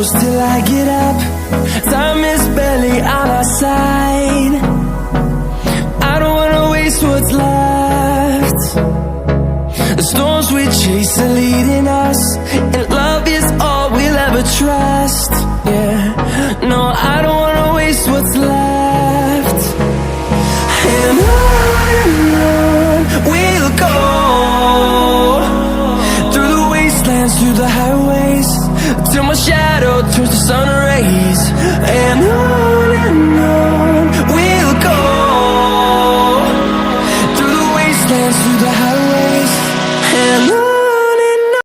close till I get up. Time is barely on our side. I don't wanna waste what's left. The storms we chase are leading us, and love is all we'll ever trust. Yeah, no, I don't wanna waste what's left. And on we'll go, through the wastelands, through the highways, till my shadow turns to sun rays. And on